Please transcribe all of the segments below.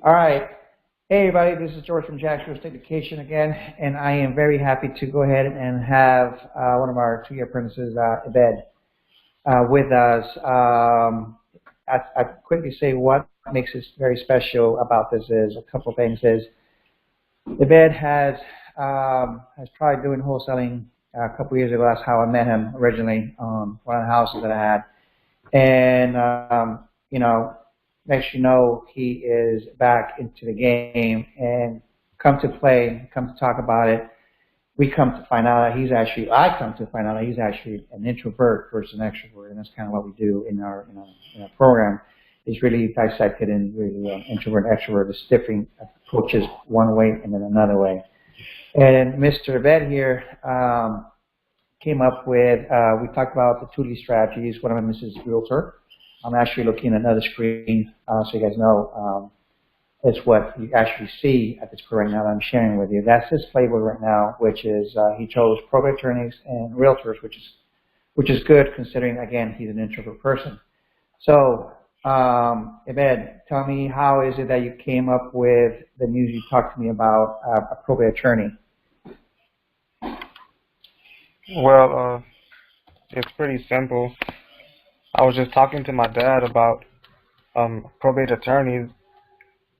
All right. Hey, everybody. This is George from Jack's Real Estate Education again, and I am very happy to go ahead and have one of our two-year apprentices, Abed, with us. I quickly say what makes this very special about this is a couple of things. Abed has tried doing wholesaling a couple of years ago. That's how I met him originally on one of the houses that I had, and next you know, he is back into the game and come to play, come to talk about it. We come to find out that I come to find out that he's actually an introvert versus an extrovert, and that's kind of what we do in our program. Is really dissected in really introvert and extrovert, the different approaches one way and then another way. And Mr. Abed here came up with, we talked about the 2D strategies. One of them is his realtor. I'm actually looking at another screen so you guys know it's what you actually see at this point right now that I'm sharing with you. That's his playbook right now, which is he chose probate attorneys and realtors, which is good considering, again, he's an introvert person. So, Abed, tell me, how is it that you came up with the news you talked to me about a probate attorney? Well, it's pretty simple. I was just talking to my dad about probate attorneys,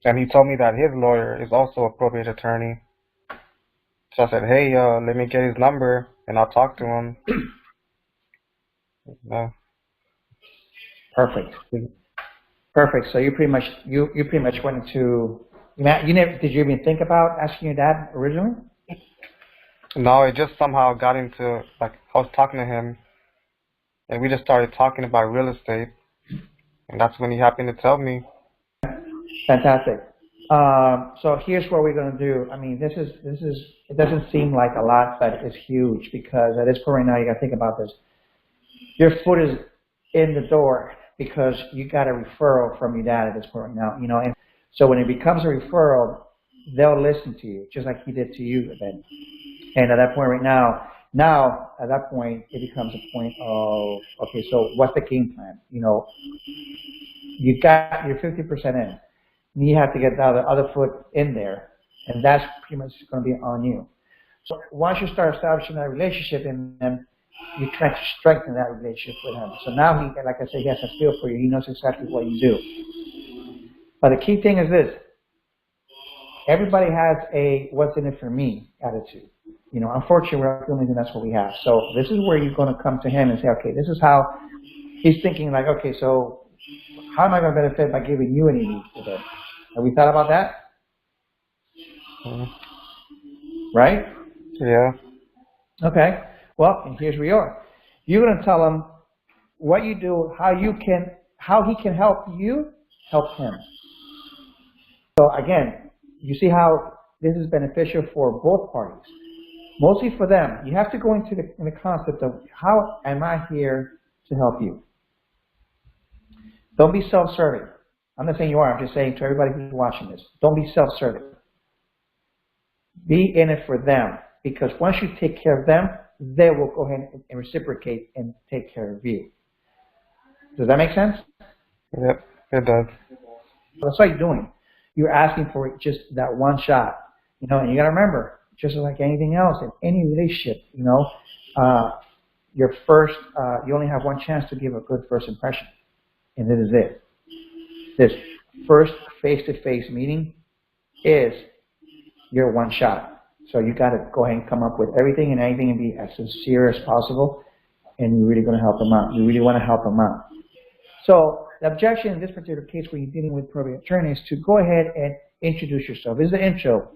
and he told me that his lawyer is also a probate attorney. So I said, hey, let me get his number, and I'll talk to him. Perfect. Perfect. So you pretty much went into did you even think about asking your dad originally? No, it just somehow got into, like, I was talking to him, and we just started talking about real estate, and that's when he happened to tell me. Fantastic. So here's what we're going to do. I mean, this is it doesn't seem like a lot, but it's huge, because at this point right now, you got to think about this. Your foot is in the door because you got a referral from your dad at this point right now, and so when it becomes a referral, they'll listen to you just like he did to you then. And at that point right now, at that point, it becomes a point of, okay, so what's the game plan? You got your 50% in. You have to get the other foot in there, and that's pretty much going to be on you. So once you start establishing that relationship in them, you try to strengthen that relationship with him. So now he, like I said, he has a feel for you. He knows exactly what you do. But the key thing is this. Everybody has a what's in it for me attitude. Unfortunately, we're not and that's what we have. So this is where you're going to come to him and say, okay, this is how he's thinking, like, okay, so how am I going to benefit by giving you any needs today? Have we thought about that? Right? Yeah. Okay. Well, and here's where you are. You're going to tell him what you do, how he can help you help him. So again, you see how this is beneficial for both parties. Mostly for them. You have to go into the concept of how am I here to help you. Don't be self-serving. I'm not saying you are. I'm just saying to everybody who's watching this, don't be self-serving. Be in it for them, because once you take care of them, they will go ahead and reciprocate and take care of you. Does that make sense? Yep, it does. That's what you're doing. You're asking for just that one shot. And you got to remember, just like anything else in any relationship, your first, you only have one chance to give a good first impression, and this is it. This first face-to-face meeting is your one shot. So you got to go ahead and come up with everything and anything and be as sincere as possible, and you're really going to help them out. You really want to help them out. So the objection in this particular case, when you're dealing with probate attorney, is to go ahead and introduce yourself. This is the intro.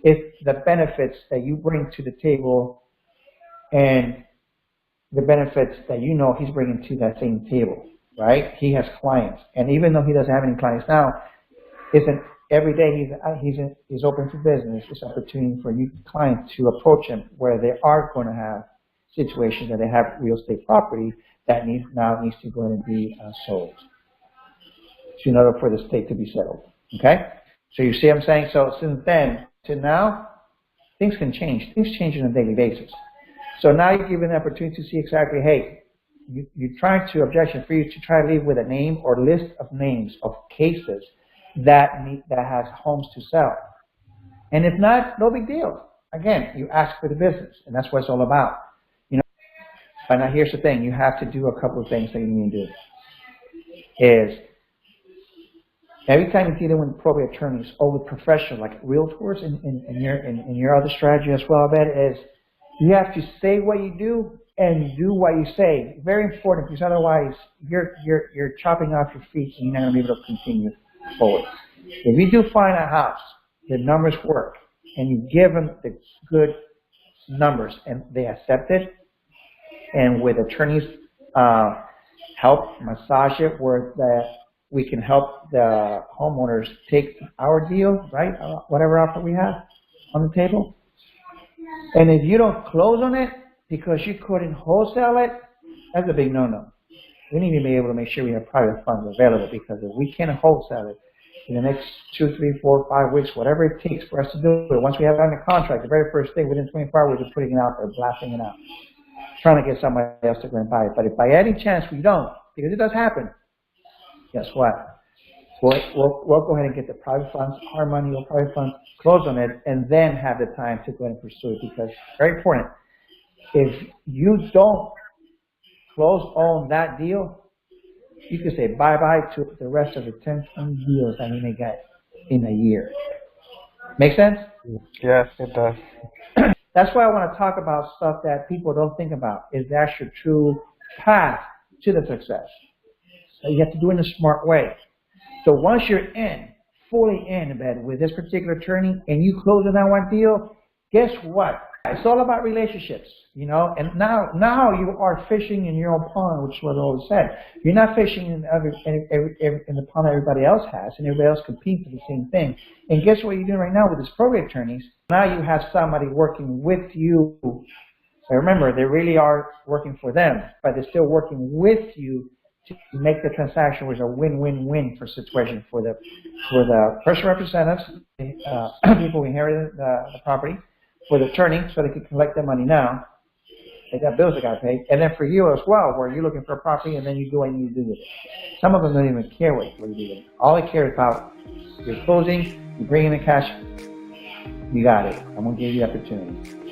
It's the benefits that you bring to the table and the benefits that he's bringing to that same table, right? He has clients, and even though he doesn't have any clients now, every day he's open for business. It's an opportunity for new clients to approach him where they are going to have situations that they have real estate property that needs to go and be sold in order for the state to be settled. Okay? So you see what I'm saying? So since then to now, things can change. Things change on a daily basis. So now you're given an opportunity to see exactly, hey, you're trying to objection for you to try to leave with a name or list of names of cases that has homes to sell. And if not, no big deal. Again, you ask for the business, and that's what it's all about. You know. But now here's the thing: you have to do a couple of things that you need to do. Is every time you're dealing with probate attorneys or with professionals like realtors in your other strategy as well, I bet, is you have to say what you do and do what you say. Very important, because otherwise you're chopping off your feet and you're not going to be able to continue forward. If you do find a house, the numbers work, and you give them the good numbers and they accept it, and with attorneys help massage it where that we can help the homeowners take our deal, right? Whatever offer we have on the table. And if you don't close on it because you couldn't wholesale it, that's a big no-no. We need to be able to make sure we have private funds available, because if we can't wholesale it in the next 2, 3, 4, 5 weeks, whatever it takes for us to do it, once we have it under contract, the very first day, within 24 hours, we're putting it out there, blasting it out, trying to get somebody else to go and buy it. But if by any chance we don't, because it does happen, guess what? We'll go ahead and get the private funds, our money or private funds, close on it, and then have the time to go and pursue it, because very important. If you don't close on that deal, you can say bye-bye to the rest of the 10, 20 deals that you may get in a year. Make sense? Yes, it does. That's why I want to talk about stuff that people don't think about. Is that's your true path to the success. So you have to do it in a smart way. So once you're fully in bed with this particular attorney, and you close on that one deal, guess what? It's all about relationships, you know. And now you are fishing in your own pond, which is what I always said. You're not fishing in the pond everybody else has, and everybody else competes for the same thing. And guess what you're doing right now with these probate attorneys? Now you have somebody working with you. So remember, they really are working for them, but they're still working with you to make the transaction was a win-win-win for situation for the person representatives, people who inherited the property, for the attorney, so they can collect their money now. They got bills they got to pay, and then for you as well, where you're looking for a property and then you do what you need to do with it. Some of them don't even care what you do with it. All they care about you're closing, you bring in the cash, you got it. I'm gonna give you the opportunity.